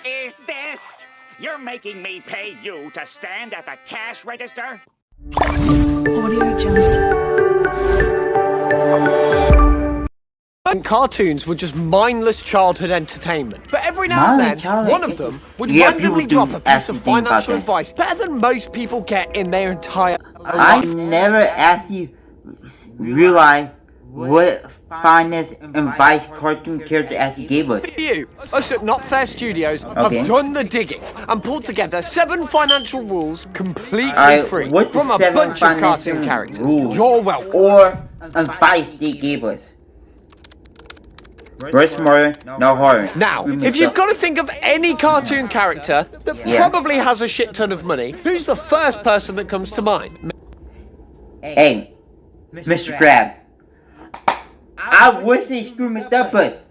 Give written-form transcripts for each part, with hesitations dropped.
is this? You're making me pay you to stand at the cash register? Audio Jungle. And cartoons were just mindless childhood entertainment. But every now and then, one of them would randomly drop a piece of financial advice better than most people get in their entire I life. never actually realized what finance advice cartoon character actually gave us. You, us at Not Fair Studios, Okay. have done the digging and pulled together 7 financial rules completely free what's the from a 7 bunch of cartoon financial characters. rules You're welcome. or advice they gave us. Work smarter, not harder. Now, if you've got to think of any cartoon character that probably has a shit ton of money, who's the first person that comes to mind? Hey, Mr. Krab. I would say Screw McDuck, but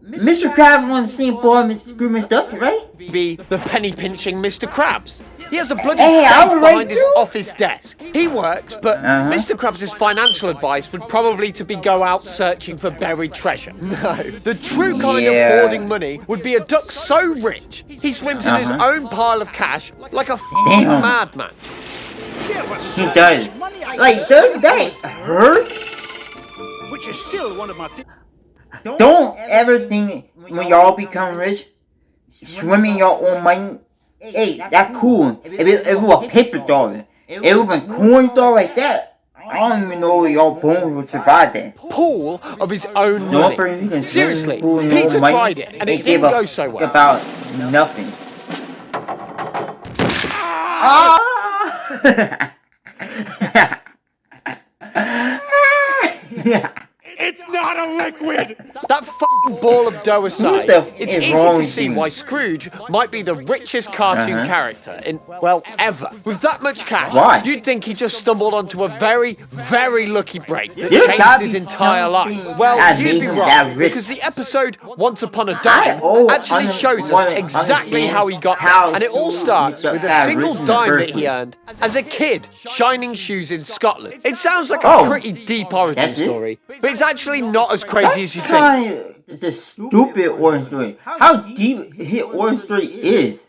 Mr. Krab on the same board as Screw McDuck, right? Be the penny-pinching Mr. Krabs. He has a bloody Hey, I safe was right behind his too. office desk. He works, but Mr. Krabs' financial advice would probably to be go out searching for buried treasure. No, the true kind of hoarding money would be a duck so rich, he swims in his own pile of cash like a f***ing Damn. madman. He does. Like, does that hurt? Which is still one of my. Don't ever think when y'all become rich, swimming your own money. Hey, that's cool. If it was a paper dollar, if it was a coin dollar like that, I don't even know if y'all bones would survive that. Pool of his own No money. person can Seriously, swim in Peter money. tried it, and They it didn't give a go so well. About nothing. Ah! It's not a liquid! That fucking ball of dough aside, What the it's f- is easy wrong to with see you? why Scrooge might be the richest cartoon character in, well, ever. With that much cash, Why? you'd think he just stumbled onto a very, very lucky break that There's changed gotta his be entire life. something Well, that you'd made be him wrong, that rich. because the episode Once Upon a Dime I actually shows us exactly how he got there. And it all starts with a single dime that he earned as a kid, shining shoes in Scotland. It sounds like a pretty deep origin That's it? story, but it's actually not as crazy as you think. It's a stupid origin story. How deep his origin story is.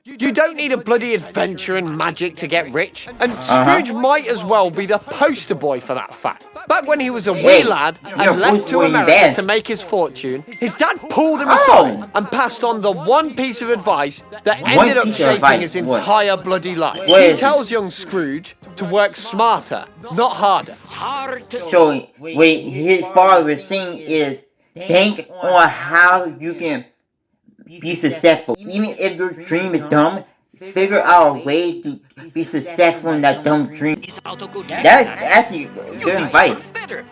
You don't need a bloody adventure and magic to get rich, and Scrooge might as well be the poster boy for that fact. Back when he was a wee lad you're and left poster to boy America bad. to make his fortune, his dad pulled him aside and passed on the one piece of advice that ended up piece of shaping advice, his what? entire bloody life. What He is it? tells young Scrooge to work smarter, not harder. So, what his father was saying is, think on how you can be successful. Even if your dream is dumb, figure out a way to be successful in that dumb dream. That's actually good advice. Better.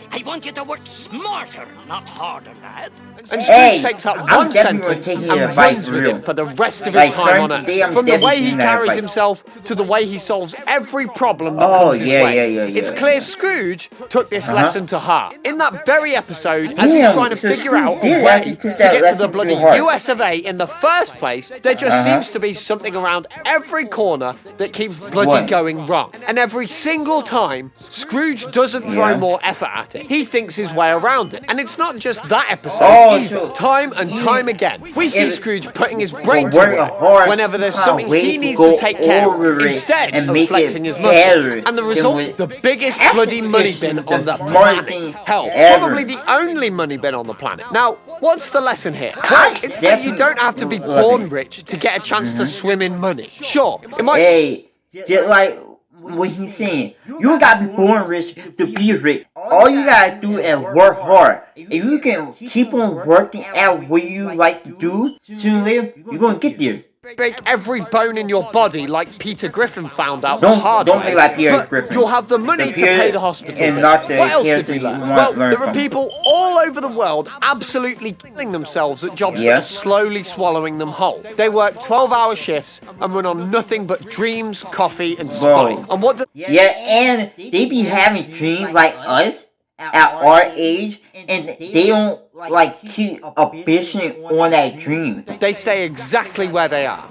I want you to work smarter, not harder, lad. And Scrooge Hey, takes that I'm one definitely sentence taking and your advice runs for with real. it for the rest of his Like, time on currently, Earth. I'm From the way definitely he taking that carries advice. himself to the way he solves every problem that Oh, comes his yeah, way. yeah. It's clear Scrooge took this lesson to heart. In that very episode, as he's Damn, trying to so figure out Scrooge a did way actually to take that get to lesson the to bloody heart. US of A in the first place, there just seems to be something around every corner that keeps bloody What? going wrong. And every single time, Scrooge doesn't throw Yeah. more effort at it. He thinks his way around it. And it's not just that episode Oh, either. so- Time and time again, we see If- Scrooge putting his brain to work work hard, whenever there's find something ways he to needs go to take care of, over it instead and of make flexing it his muscles. better And the than result, with- the biggest After bloody money this, bin on the the smartest planet. thing Hell, ever. probably the only money bin on the planet. Now, what's the lesson here? I Well, it's that you definitely don't have to be love born it. rich to get a chance to swim in money. Sure, it might. Hey, just like what he's saying, you gotta be born rich to be rich. All you gotta do is work hard. If you can keep on working at what you like to do, sooner or later, you're gonna get there. Break every bone in your body like Peter Griffin found out the hard Don't way. be like Peter But Griffin. you'll have the money The to pay Peter the hospital and bill. not the What else did character we you learn? want Well, to learn there are from. people all over the world absolutely killing themselves at jobs that Yeah. are slowly swallowing them whole. They work 12-hour shifts and run on nothing but dreams, coffee, and spite. And what do Yeah, and they be having dreams like us at our age, and they don't like keep ambition on that dream. they stay exactly where they are.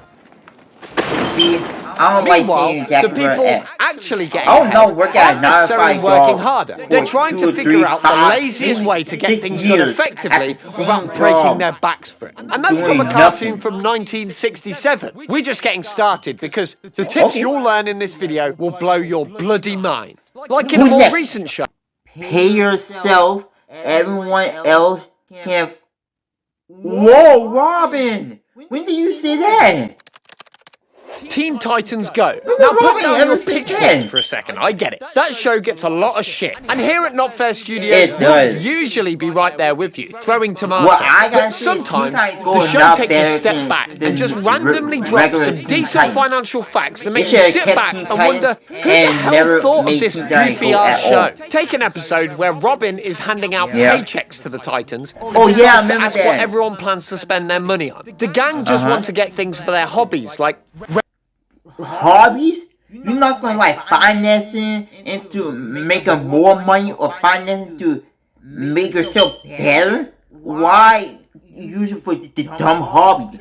See, I don't like Meanwhile, seeing Jack the people F. actually getting Oh, no, ahead we're getting aren't necessarily 9 to 5 working jobs harder. for They're trying 2, to figure 3, out the 5, laziest way to get 6 things done years effectively at the same without breaking job. their backs for it. And that's from Doing a cartoon nothing. from 1967. We're just getting started because the tips Okay. you'll learn in this video will blow your bloody mind. Like in a Who's more next? recent show. Pay yourself, everyone else can. Whoa, Robin! When did you say that? Teen Titans Go. did Now put Robin down ever your say pitchforks that? for a second, I get it. That show gets a lot of shit. And here at Not Fair Studios, It we'll does. usually be right there with you, throwing tomatoes. Well, I gotta But say, sometimes Teen Titans the Go show not takes a better step than back the and just re- randomly drops regular some Teen decent Titans. financial facts that They make you should've sit kept back Teen and wonder, Titans who the and hell never thought of made this Teen Titans goofy Go ass at show? all. Take an episode where Robin is handing out Yeah. paychecks to the Titans. Oh, and yeah, I decides to remember ask what that. everyone plans to spend their money on. The gang just want to get things for their hobbies, like Hobbies? You're not gonna like financing into making more money or financing to make yourself better? Why use it for the dumb hobbies?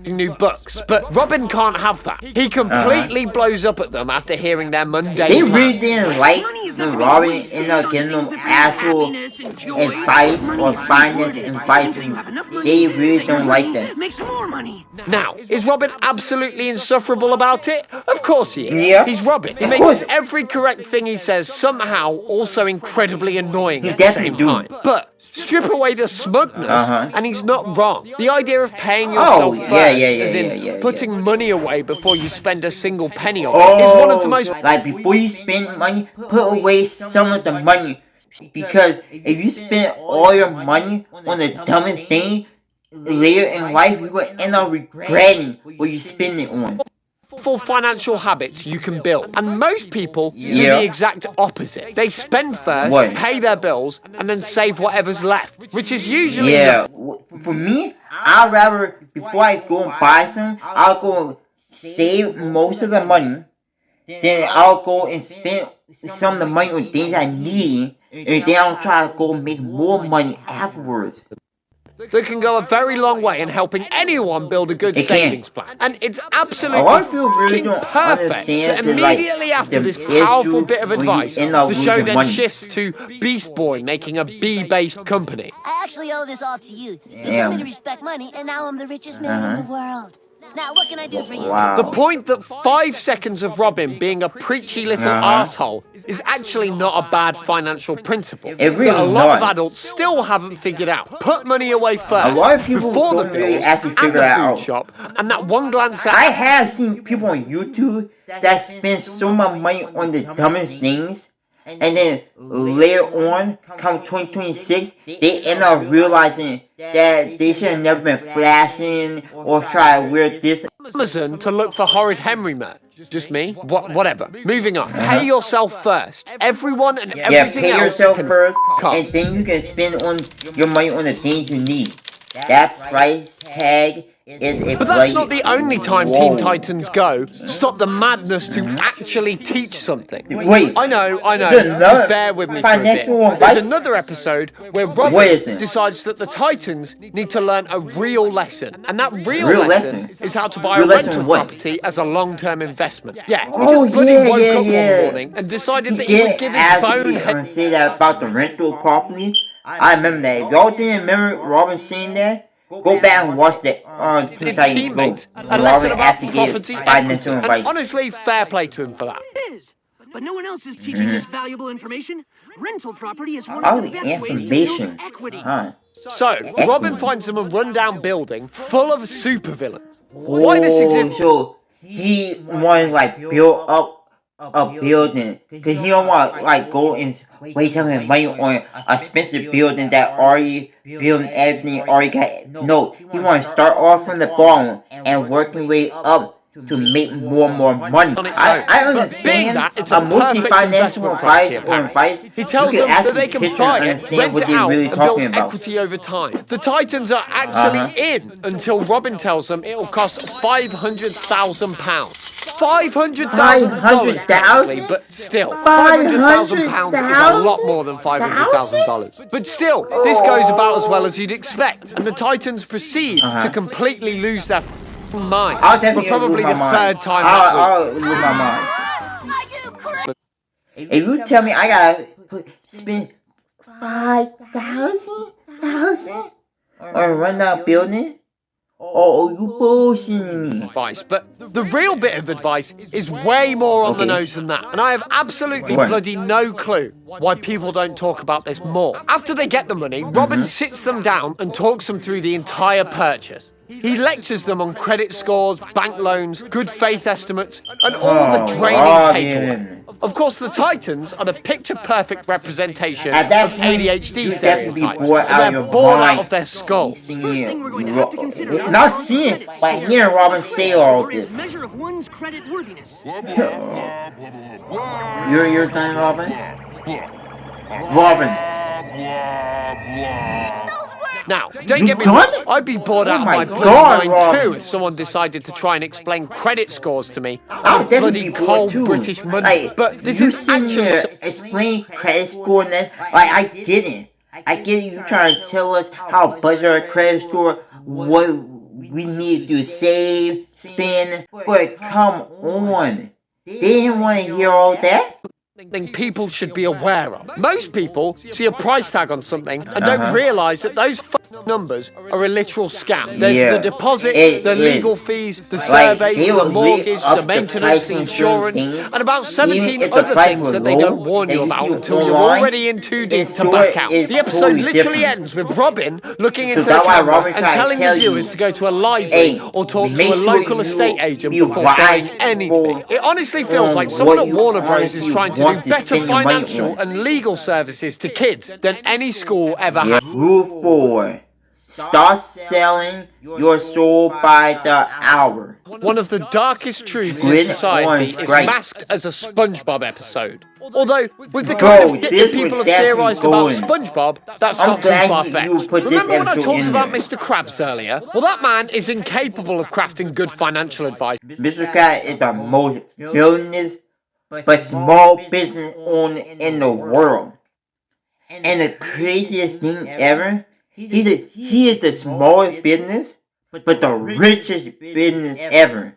new books. But Robin can't have that. He completely blows up at them after hearing their mundane They plan. really didn't like when Robin ended up getting them actual advice or finance advice. They really don't like that. Make some more money. Now, is Robin absolutely insufferable about it? Of course he is. Yeah. He's Robin. He Of makes course. every correct thing he says somehow also incredibly annoying He at the definitely same do. time. But strip away the smugness, and he's not wrong. The idea of paying Oh, yourself yeah, first, yeah, as in yeah, putting money away before you spend a single penny on it, is one of the most like before you spend money, put away some of the money. Because if you spend all your money on the dumbest thing, later in life you will end up regretting what you spend it on. powerful financial habits you can build. And most people do Yeah. the exact opposite. They spend first, What? pay their bills, and then save whatever's left, which is usually Yeah, for me, I'd rather, before I go and buy some, I'll go save most of the money, then I'll go and spend some of the money on things I need, and then I'll try to go make more money afterwards. that can go a very long way in helping anyone build a good It can. savings plan. And it's absolutely A lot of people really fucking don't perfect understand that the, like, immediately after the this powerful issue bit of when you advice, end up the show losing then money. shifts to Beast Boy making a bee-based company. I actually owe this all to you. You Damn. told me to respect money, and now I'm the richest man in the world. Now, what can I do for you? Wow. The point that 5 seconds of Robin being a preachy little asshole is actually not a bad financial principle. It really that a lot of not. adults still haven't figured out. Put money away first, A lot of people before the don't really bills, actually and figure the that food out. shop, and that one glance at I have seen people on YouTube that spend so much money on the dumbest things, and then later on, come 2026, they end up realizing that they should have never been flashing or try to wear this. Amazon to look for horrid Henry merch. Just me? Whatever. Moving on. Pay yourself first. Everyone and Yeah, everything pay else yourself can first, come. and then you can spend on your money on the things you need. That price tag is a But that's not the only time Whoa. Teen Titans Go stop the madness to actually teach something. Wait. I know. There's another Just bear with me for a bit. financial There's advice? another episode where What Robin is it? decides that the Titans need to learn a real lesson. And that real Real lesson lesson? is how to buy Real a lesson rental what? property as a long-term investment. Yeah, he Oh, just bloody yeah, woke yeah, up yeah. one morning and decided that he would did give his actually bonehead... say that about the rental property. I remember that. If y'all didn't remember Robin saying that, go back and watch that his Titans teammates Go. a lesson Robin about actually gave property financial equity. advice. And honestly, fair play to him for that. It is. But no one else is teaching this valuable information. Rental property is one Oh, of the best ways to build information. equity. Huh. So, Robin finds them a rundown building full of supervillains. Why this exists? So he wanted like build up a building because he don't want like go and waste up his money on an expensive building that already building everything already got. No, he want to start off from the bottom and working way up to make more and more money. On its I own. But being understand that, it's a mostly perfect financial investment advice property, or advice. He tells you them can that they actually can picture buy and it, understand rent what it they're out, really and build talking about. equity over time. The Titans are actually in until Robin tells them it'll cost £500,000. $500,000 technically, but still, £500,000 is a lot more than $500,000. But still, this goes about as well as you'd expect, and the Titans proceed to completely lose their mind. I'll For definitely probably lose my the mind. third time that week. I'll lose my mind. If you tell me I gotta spend 5,000 or run that building, oh, you bullshitting me. Advice, but the real bit of advice is way more on the nose than that, and I have absolutely What? bloody no clue why people don't talk about this more. After they get the money, Robin sits them down and talks them through the entire purchase. He lectures them on credit scores, bank loans, good faith estimates, and all the draining paperwork. Of course, the Titans are the picture-perfect representation At that of point, ADHD you definitely stereotypes, bored out and they're your bored mind. out of their skull. First thing we're going to have to consider is Not seeing it, but hearing Robin say all score is this. measure of one's credit worthiness. You're done, Robin? Robin. Now, don't You get me done? wrong, I'd be bored out of my my bloody God, mind Rob. too if someone decided to try and explain credit scores to me. I would bloody definitely be bored cold too. British money. Like, But this you is sitting actually here explaining credit score and that. Like, I didn't. I get you trying to tell us how to budget our credit score, what we need to save, spend. But come on. They didn't want to hear all that. thing people should be aware of. Most people see a price tag on something and don't realise that those numbers are a literal scam. There's Yeah. the deposit, It the is. legal fees, the Like, surveys, they the will mortgage, up the the maintenance, price the on insurance, certain things, and about 17 even if the other price things was that they low, don't warn you and you about see until you're online, already in too deep the to store back out. is The episode totally literally different. ends with Robin looking into So the that's why camera Robin and tried to telling the tell viewers you, to go to a library hey, or talk to make a sure local you estate agent be before wise buying anything. for It honestly feels like someone what at you Warner Bros. is honestly trying to want do to better spend your money financial on. and legal services to kids than any school ever Yeah. had. Rule 4. Start selling your soul by the hour. One of the darkest truths in Grid society orange, is great. masked as a SpongeBob episode. Although, with the Bro, kind of shit this that people was have theorised about definitely SpongeBob, that's I'm not too glad you far-fetched. put this Remember when I episode talked in about there. Mr. Krabs earlier? Well, that man is incapable of crafting good financial advice. Mr. Cat is the most villainous but small business owner in the world. And the craziest thing ever, he is the smallest business, but the richest business ever.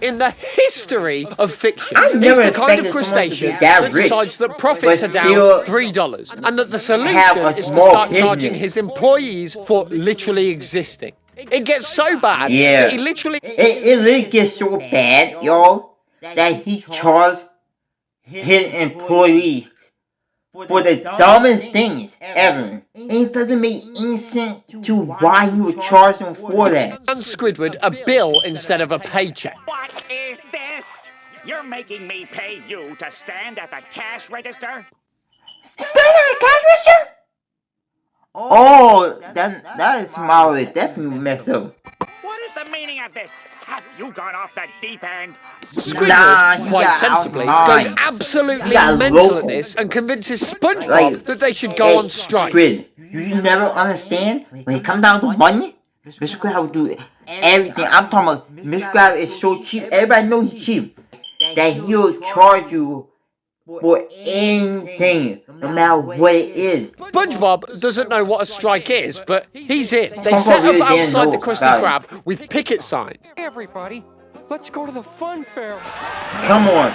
In the history of fiction, I it's never the kind of expected someone to be crustacean that that rich, decides that profits but are down still $3, and that the have solution a is to small start charging business. his employees for literally existing. It gets so bad Yeah. that he literally... It really gets so bad, y'all, that he charged his employees for the dumbest things ever. And it doesn't make any sense to why he would charge them for that. and Squidward a bill instead of a paycheck. What is this? You're making me pay you to stand at the cash register? Stand at the cash register? Oh, that smile is definitely messed up. What is the meaning of this? Have you gone off the deep end? Squidward, Nah, he quite got sensibly, outlined. goes absolutely He got mental local. at this and convinces SpongeBob Like, that they should go hey, on strike. Squid, you never understand when it comes down to money. Mr. Crab will do everything. I'm talking about Mr. Crab is so cheap. Everybody knows he's cheap. That he'll charge you for anything, no matter what it is. SpongeBob doesn't know what a strike is, but he's in. They SpongeBob set up really didn't outside know the Krusty about it. Krab with picket signs. Hey everybody, let's go to the fun fair. Come on.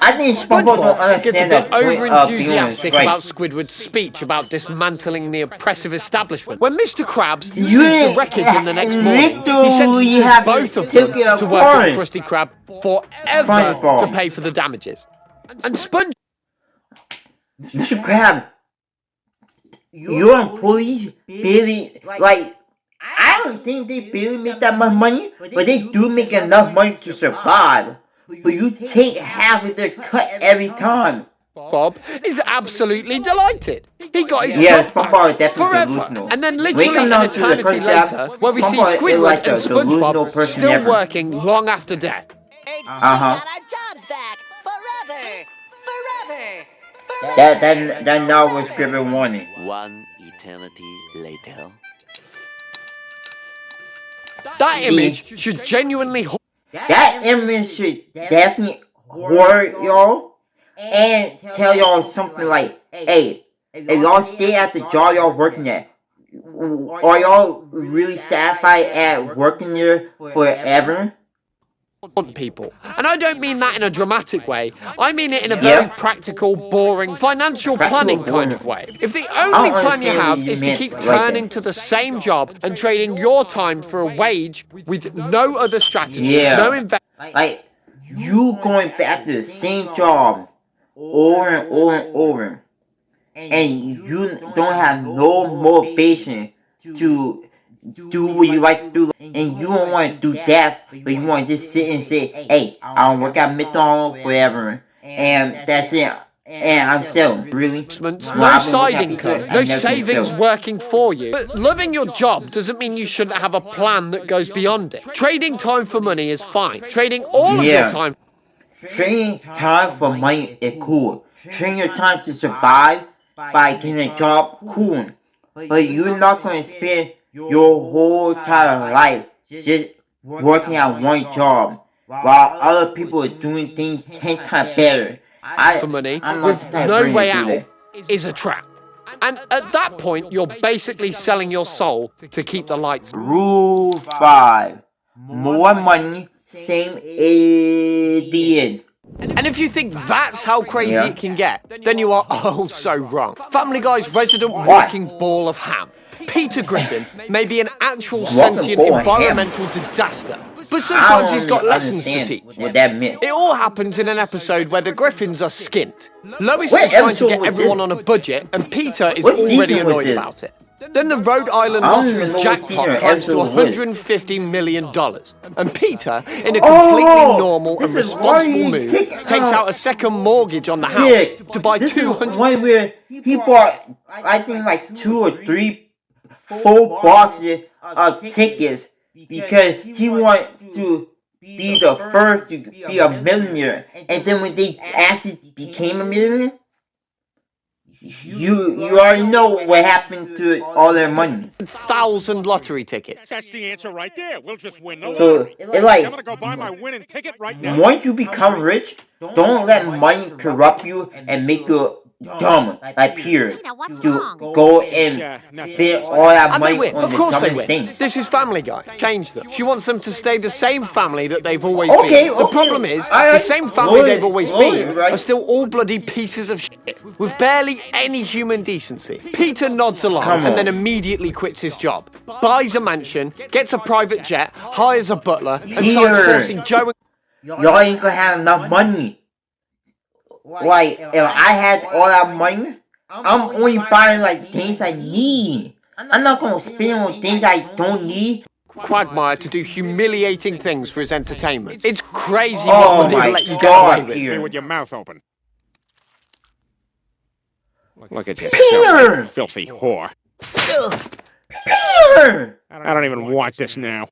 I think SpongeBob don't SpongeBob gets a understand bit the point of being over-enthusiastic right. about Squidward's speech about dismantling the oppressive establishment. When Mr. Krabs You sees the ain't- wreckage in the next morning, Literally he sentences have both to of them take it to work at the apart. Krusty Krab forever SpongeBob. to pay for the damages. And SpongeBob Mr. Crab, your employees barely, like, I don't think they barely make that much money, but they do make enough money to survive. But you take half of their cut every time. is absolutely delighted. He got his Yeah, job back SpongeBob is definitely forever. delusional. And then When it literally comes an down to the eternity Krusty Krab, later, where we see SpongeBob is Squidward like and the delusional SpongeBob person still ever. working long after death. Uh-huh. Got our jobs back forever. Forever. That now was scripted warning. One eternity later. That image should genuinely That image should definitely hurt y'all and tell y'all something like, hey, if y'all stay at the job y'all working at, Are y'all really satisfied at working there forever? Want people. And I don't mean that in a dramatic way. I mean it in a very practical, boring, financial planning kind of way. If the only plan you have is to keep turning to the same job and trading your time for a wage with no other strategy, no investment. Like, you going back to the same job over and over and over, and you don't have no motivation to do what you like to do, and you don't want to do that, but you want to just sit and say, hey, I'll work at McDonald's forever, and that's it, and I'm selling. Really? No side income, no savings working for you. But loving your job doesn't mean you shouldn't have a plan that goes beyond it. Trading time for money is fine. Trading all of your time. Trading time for money is cool. Trading your time to survive by getting a job, cool. But you're not going to spend your whole entire life just working at one job while other people are doing things 10 times better. For money with no way out is a trap. And at that point, you're basically selling your soul to keep the lights on. Rule 5. More money, same idiot. And if you think that's how crazy it can get, then you are oh so wrong. Family Guy's resident walking ball of ham. Peter Griffin may be an actual sentient environmental disaster, but sometimes he's got lessons to teach. It all happens in an episode where the Griffins are skint. Lois is trying to get everyone on a budget, and Peter is already annoyed about it. Then the Rhode Island Lottery jackpot climbs to $150 million. And Peter, in a completely normal and responsible move, takes out a second mortgage on the house to buy 200... One where he bought, I think, like 2 or 3 full boxes of tickets because he wanted to be the first to be a millionaire. And then when they actually became a millionaire, you already know what happened to all their money. 1,000 lottery tickets. That's the answer right there. We'll just win. No So lottery. it's like, I'm gonna go buy my winning ticket right now. once you become rich, don't let money corrupt you and make you dumb like Peter to go and spend all that And money they win. on Of the course they dumbest win. things. This is Family Guy. Change them. She wants them to stay the same family that they've always Okay, been. The okay. problem is, Alright. the same family they've always Slowly, been right. are still all bloody pieces of shit, with barely any human decency. Peter nods along Come and then on. immediately quits his job, buys a mansion, gets a private jet, hires a butler, and starts Peter. forcing Joe and Y'all ain't gonna have enough money. Like, if I had all that money, I'm only buying like things I need. I'm not gonna spend on things I don't need. Quagmire to do humiliating things for his entertainment. It's crazy Oh what money my will let you get God, away with. Here Peter. with your mouth open. Look at you, Peter! filthy whore. Peter! I don't even want this now.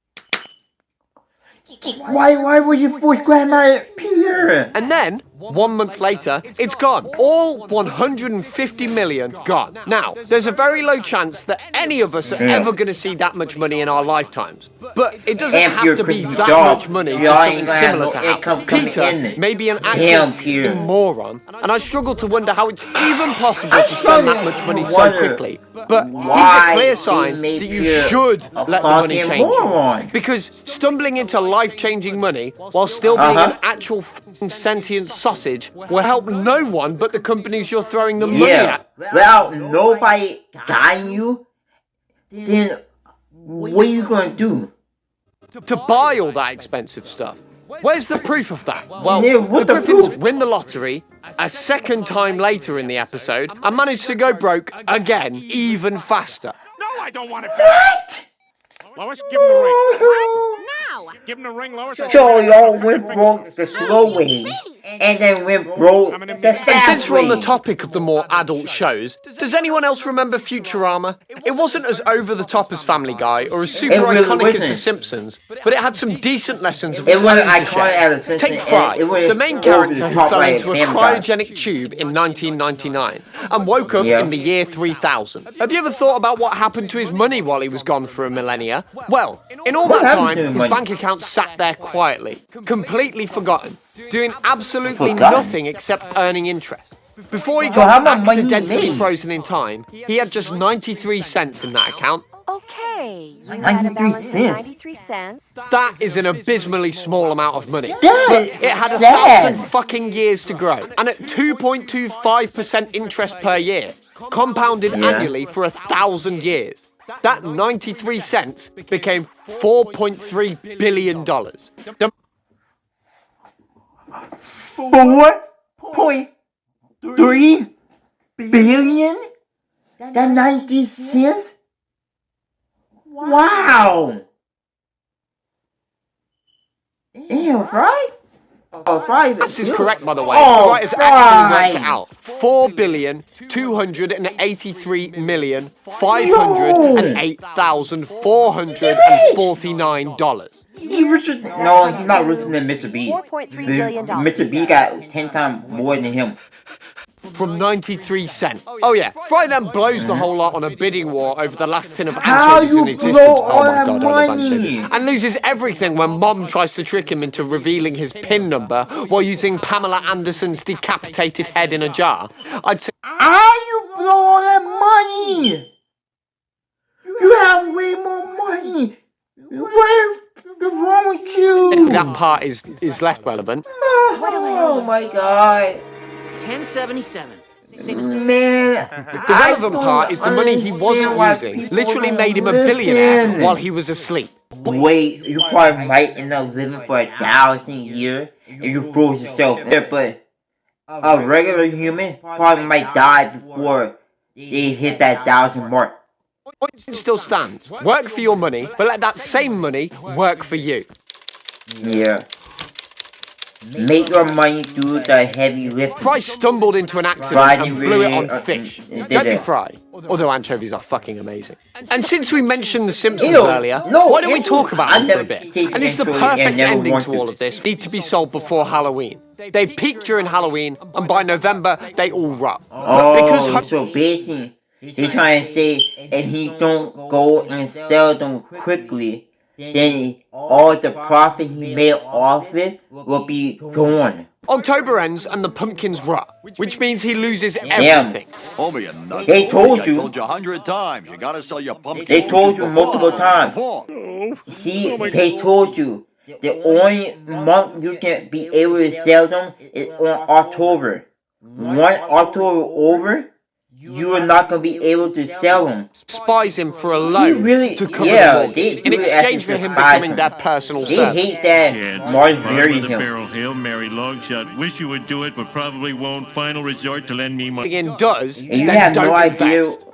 Why would you force Grandma Peter? And then, 1 month later, it's gone. All 150 million gone. Now, there's a very low chance that any of us are ever going to see that much money in our lifetimes. But it doesn't And have your to be crazy that dog. much money for You ain't something gonna have similar no to income happen. coming Peter in. may be an Damn, actual Peter. moron, and I struggle to wonder how it's even possible to spend that much money so wonder quickly. But he's a why clear he sign made that you Peter should a let the money fucking change moron. you. Because stumbling into life-changing money while still being an actual f***ing sentient sausage will help no one but the companies you're throwing the money at. Without nobody guiding you, then what are you gonna do? To buy all that expensive stuff. Where's the proof of that? Well, Yeah, what the the Griffins proof? win the lottery a second time later in the episode and manage to go broke again even faster. No, I don't want it back. Lois, give him the ring. Now! Give him the ring, Lois. So y'all went broke the slow way, and then went broke the And fast since we're on the way. topic of the more adult shows, does anyone else remember Futurama? It wasn't as over-the-top as Family Guy or as super It really iconic as The wasn't. Simpsons, but it had some decent lessons of It its wasn't own to iconic share. as The Take Simpsons, Fry, it was the main over character the who top fell like into a Family Guy. cryogenic tube in 1999 and woke up Yeah. in the year 3000. Have you ever thought about what happened to his money while he was gone for a millennia? Well, in all What that happened time, to his his money? bank account sat there quietly, completely forgotten, doing absolutely Forgotten? nothing except earning interest. Before he So how got much money he accidentally made? frozen in time, he had just 93 cents in that account. Okay, you had a 93 balance of cents. 93 cents. That is an abysmally small amount of money. That But is it had sad. 1,000 fucking years to grow. And at 2.25% interest per year, compounded Yeah. annually for 1,000 years, that 93 cents became $4.3 billion. The 4.3 billion? That 90 cents? Wow! Damn, right? Oh, Fry. Maths is correct, by the way. Oh, the writers actually worked it Fry. out. $4,283,508,449. He richer no, he's not richer than Mr. B. $4.3 billion. Mr. B got 10 times more than him. From 93 cents. Oh yeah, Fry then blows the whole lot on a bidding war over the last tin of How anchovies you in existence. blow Oh all my that god, I love money? anchovies. And loses everything when Mom tries to trick him into revealing his PIN number while using Pamela Anderson's decapitated head in a jar. I'd say How you blow all that money? You have way more money. What's wrong with you? that part is less relevant. Oh my god. 1077. Man, The relevant part is the money he wasn't using literally made him a billionaire while he was asleep. Wait, you probably might end up living for 1,000 years if you froze yourself there, but a regular human probably might die before they hit that 1,000 mark. Point still stands. Work for your money, but let that same money work for you. Yeah. Make your money do the heavy lifting. Fry stumbled into an accident Fry and didn't blew it really, on fish. did Don't be it. Fry. Although anchovies are fucking amazing. And since we mentioned The Simpsons Ew, earlier, no, why don't we ew, talk about I them for a never bit? tasted And it's the anchovy and perfect never ending want to to. all of this. Need to be sold before Halloween. They peak during Halloween, and by November, they all rot. Oh, so basically, they're trying to say if he don't go and sell them quickly, then all the profit he made off it will be gone. October ends and the pumpkins rot, which means he loses Damn. everything. Homie, you nut. They told I you. told you 100 times. You gotta sell your pumpkin. They told you before. multiple times. Before. See, they told you. The only month you can be able to sell them is on October. Once October over, you are not going to be able to sell them. Spies him for a loan really- to cover yeah, the mortgage they in do exchange actually for him despise becoming him. their personal They servant. hate that Martin Bottom married of the him. barrel, Hail Mary, long shot. Wish you would do it, but probably won't. Final resort to lend me money. In does, And you then have don't no idea. invest.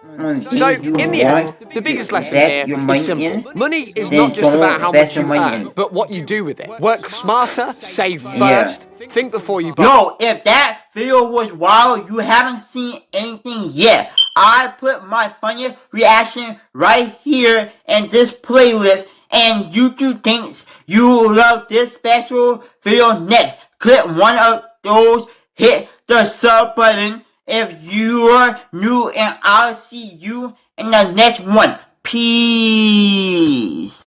So, in the end, the biggest lesson here is simple. Money is then not just don't about how invest much your you money earn, in. but what you do with it. Work smarter, save Yeah. first, think before you buy. Yo, if that video was wild, you haven't seen anything yet. I put my funniest reaction right here in this playlist, and YouTube thinks you will love this special video next. Click one of those, hit the sub button if you are new, and I'll see you in the next one. Peace.